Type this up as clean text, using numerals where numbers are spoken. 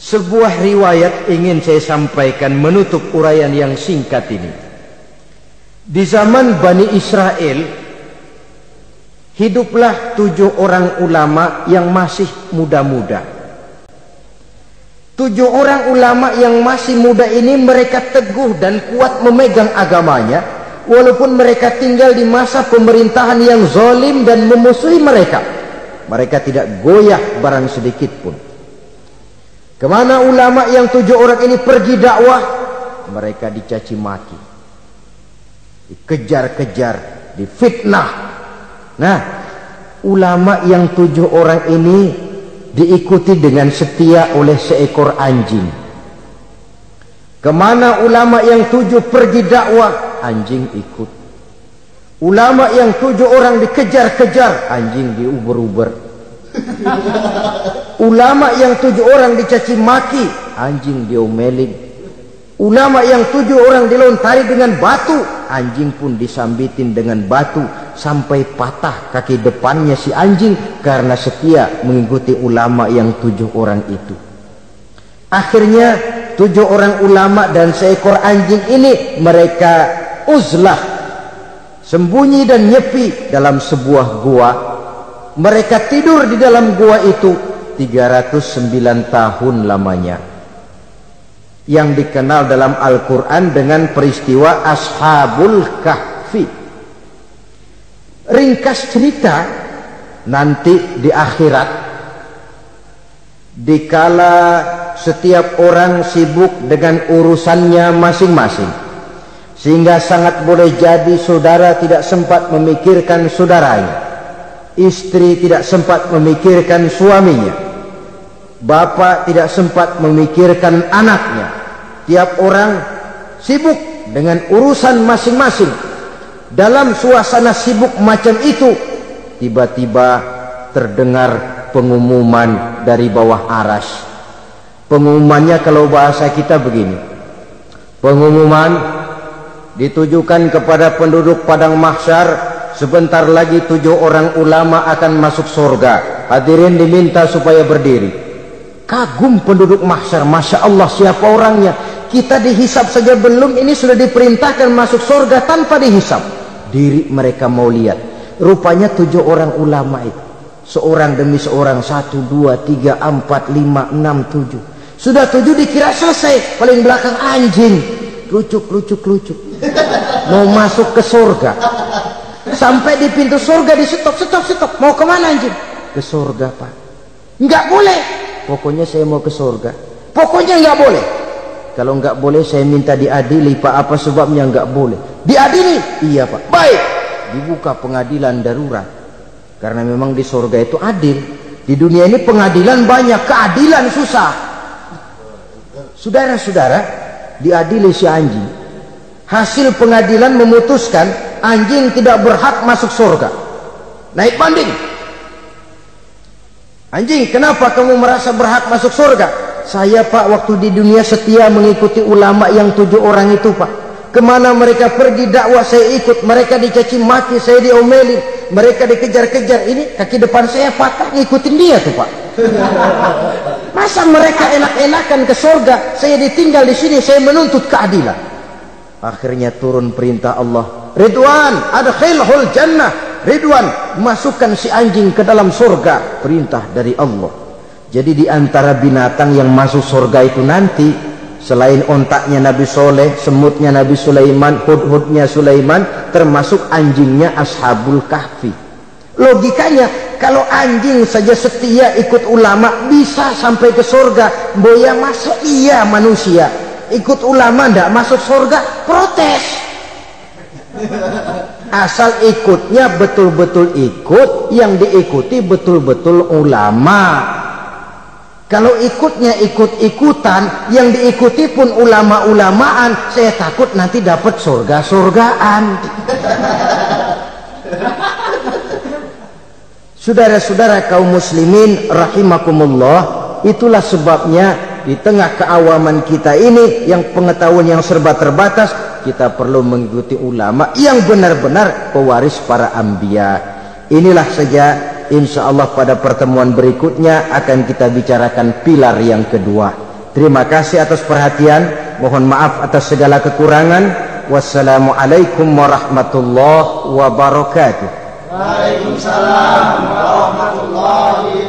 Sebuah riwayat ingin saya sampaikan menutup uraian yang singkat ini. Di zaman Bani Israel, hiduplah 7 orang ulama yang masih muda-muda. 7 orang ulama yang masih muda ini mereka teguh dan kuat memegang agamanya, walaupun mereka tinggal di masa pemerintahan yang zalim dan memusuhi mereka. Mereka tidak goyah barang sedikit pun. Kemana ulama yang 7 orang ini pergi dakwah, mereka dicaci maki, dikejar-kejar, difitnah. Nah, ulama yang 7 orang ini diikuti dengan setia oleh seekor anjing. Kemana ulama yang 7 pergi dakwah, anjing ikut. Ulama yang 7 orang dikejar-kejar, anjing diuber-uber. Ulama yang 7 orang dicaci maki, anjing diomelin. Ulama yang 7 orang dilontari dengan batu, anjing pun disambitin dengan batu sampai patah kaki depannya si anjing karena setia mengikuti ulama yang 7 orang itu. Akhirnya 7 orang ulama dan seekor anjing ini mereka uzlah, sembunyi dan nyepi dalam sebuah gua. Mereka tidur di dalam gua itu 309 tahun lamanya, yang dikenal dalam Al-Quran dengan peristiwa Ashabul Kahfi. Ringkas cerita, nanti di akhirat, dikala setiap orang sibuk dengan urusannya masing-masing, sehingga sangat boleh jadi saudara tidak sempat memikirkan saudaranya, istri tidak sempat memikirkan suaminya, bapak tidak sempat memikirkan anaknya. Tiap orang sibuk dengan urusan masing-masing. Dalam suasana sibuk macam itu, tiba-tiba terdengar pengumuman dari bawah aras. Pengumumannya kalau bahasa kita begini: pengumuman ditujukan kepada penduduk padang mahsyar, sebentar lagi 7 orang ulama akan masuk surga. Hadirin diminta supaya berdiri. Kagum penduduk mahsyar, Masya Allah, siapa orangnya? Kita dihisap saja belum, ini sudah diperintahkan masuk surga tanpa dihisap. Diri mereka mau lihat. Rupanya 7 orang ulama itu, seorang demi seorang, 1, 2, 3, 4, 5, 6, 7. Sudah 7 dikira selesai, paling belakang anjing, lucuk mau masuk ke surga. Sampai di pintu surga di stop. Mau kemana anjing? Ke surga, Pak. Enggak boleh. Pokoknya saya mau ke surga. Pokoknya enggak boleh. Kalau enggak boleh saya minta diadili, Pak. Apa sebabnya enggak boleh? Diadili? Iya, Pak. Baik. Dibuka pengadilan darurat. Karena memang di surga itu adil. Di dunia ini pengadilan banyak, keadilan susah. Saudara-saudara, diadili si anjing. Hasil pengadilan memutuskan anjing tidak berhak masuk surga. Naik banding. Anjing, kenapa kamu merasa berhak masuk surga? Saya, Pak, waktu di dunia setia mengikuti ulama yang 7 orang itu, Pak. Kemana mereka pergi dakwah saya ikut. Mereka dicaci maki, saya diomelin. Mereka dikejar-kejar. Ini kaki depan saya patah, ngikutin dia tuh, Pak. Masa mereka enak-enakan ke surga, saya ditinggal di sini, saya menuntut keadilan. Akhirnya turun perintah Allah, Ridwan, adkhilhul jannah. Ridwan, masukkan si anjing ke dalam surga. Perintah dari Allah. Jadi di antara binatang yang masuk surga itu nanti, selain ontaknya Nabi Soleh, semutnya Nabi Sulaiman, hudhudnya Sulaiman, termasuk anjingnya Ashabul Kahfi. Logikanya, kalau anjing saja setia ikut ulama bisa sampai ke surga, boya masuk iya manusia ikut ulama ndak masuk surga, protes. Asal ikutnya betul-betul ikut, yang diikuti betul-betul ulama. Kalau ikutnya ikut-ikutan, yang diikuti pun ulama-ulamaan, saya takut nanti dapat surga-surgaan. Saudara-saudara kaum muslimin rahimakumullah, itulah sebabnya di tengah keawaman kita ini yang pengetahuan yang serba terbatas, kita perlu mengikuti ulama yang benar-benar pewaris para anbiya. Inilah saja, insya Allah pada pertemuan berikutnya akan kita bicarakan pilar yang kedua, Terima kasih atas perhatian. Mohon maaf atas segala kekurangan. Wassalamualaikum warahmatullahi wabarakatuh. Waalaikumsalam warahmatullahi wabarakatuh.